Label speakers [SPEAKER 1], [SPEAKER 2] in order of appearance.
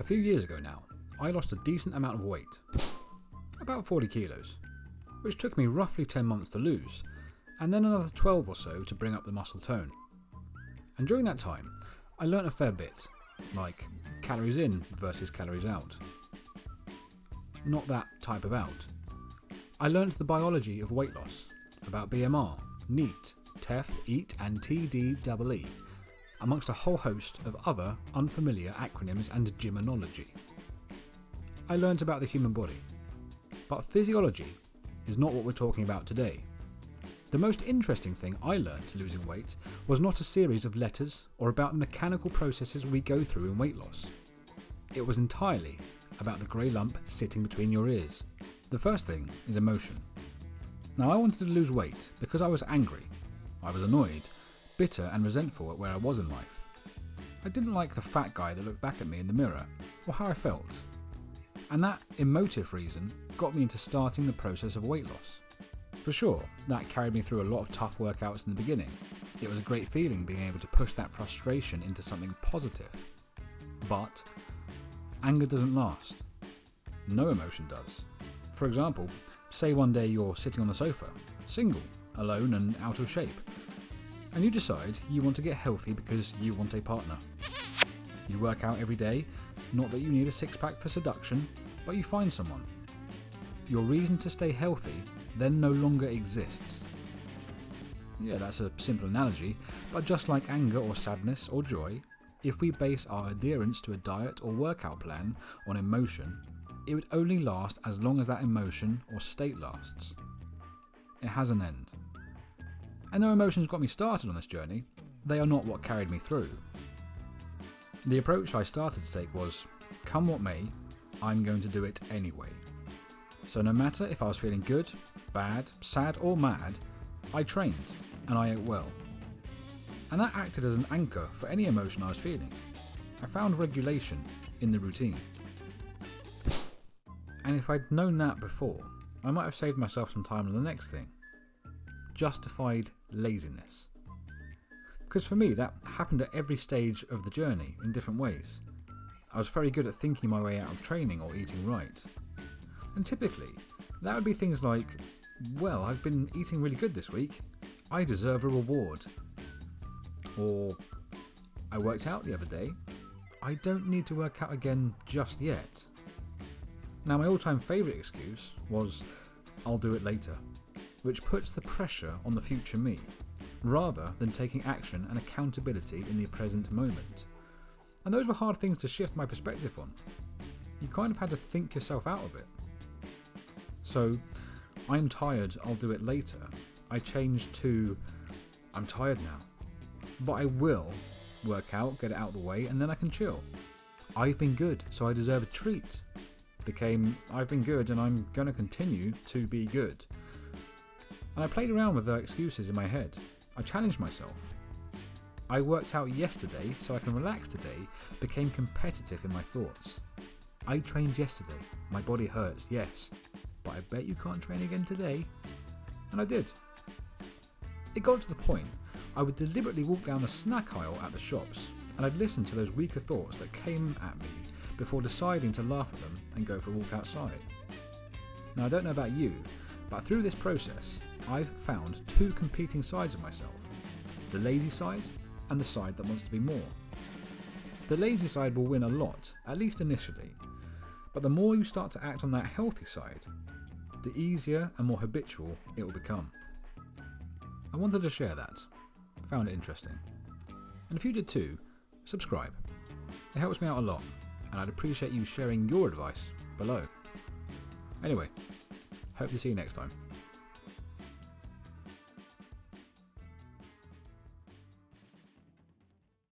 [SPEAKER 1] A few years ago now, I lost a decent amount of weight, about 40 kilos, which took me roughly 10 months to lose, and then another 12 or so to bring up the muscle tone. And during that time, I learnt a fair bit, like calories in versus calories out. Not that type of out. I learnt the biology of weight loss, about BMR, NEAT, TEF, EAT and TDEE, amongst a whole host of other unfamiliar acronyms and gymnology. I learnt about the human body, but physiology is not what we're talking about today. The most interesting thing I learnt losing weight was not a series of letters or about the mechanical processes we go through in weight loss. It was entirely about the grey lump sitting between your ears. The first thing is emotion. Now I wanted to lose weight because I was angry, I was annoyed, bitter and resentful at where I was in life. I didn't like the fat guy that looked back at me in the mirror, or how I felt. And that emotive reason got me into starting the process of weight loss. For sure, that carried me through a lot of tough workouts in the beginning. It was a great feeling being able to push that frustration into something positive. But anger doesn't last. No emotion does. For example, say one day you're sitting on the sofa, single, alone and out of shape, and you decide you want to get healthy because you want a partner. You work out every day, not that you need a six-pack for seduction, but you find someone. Your reason to stay healthy then no longer exists. Yeah, that's a simple analogy, but just like anger or sadness or joy, if we base our adherence to a diet or workout plan on emotion, it would only last as long as that emotion or state lasts. It has an end. And though emotions got me started on this journey, they are not what carried me through. The approach I started to take was, come what may, I'm going to do it anyway. So no matter if I was feeling good, bad, sad or mad, I trained and I ate well. And that acted as an anchor for any emotion I was feeling. I found regulation in the routine. And if I'd known that before, I might have saved myself some time on the next thing. Justified laziness. Because for me, that happened at every stage of the journey in different ways. I was very good at thinking my way out of training or eating right. And typically, that would be things like, well, I've been eating really good this week, I deserve a reward. Or, I worked out the other day, I don't need to work out again just yet. Now my all-time favourite excuse was, I'll do it later, which puts the pressure on the future me, rather than taking action and accountability in the present moment. And those were hard things to shift my perspective on. You kind of had to think yourself out of it. So, I'm tired, I'll do it later, I changed to, I'm tired now, but I will work out, get it out of the way, and then I can chill. I've been good, so I deserve a treat. Became, I've been good and I'm going to continue to be good. And I played around with the excuses in my head. I challenged myself. I worked out yesterday so I can relax today, became competitive in my thoughts. I trained yesterday, my body hurts, yes, but I bet you can't train again today. And I did. It got to the point I would deliberately walk down the snack aisle at the shops and I'd listen to those weaker thoughts that came at me before deciding to laugh at them and go for a walk outside. Now I don't know about you, but through this process I've found two competing sides of myself. The lazy side and the side that wants to be more. The lazy side will win a lot, at least initially, but the more you start to act on that healthy side, the easier and more habitual it will become. I wanted to share that. Found it interesting. And if you did too, subscribe. It helps me out a lot, and I'd appreciate you sharing your advice below. Anyway, hope to see you next time.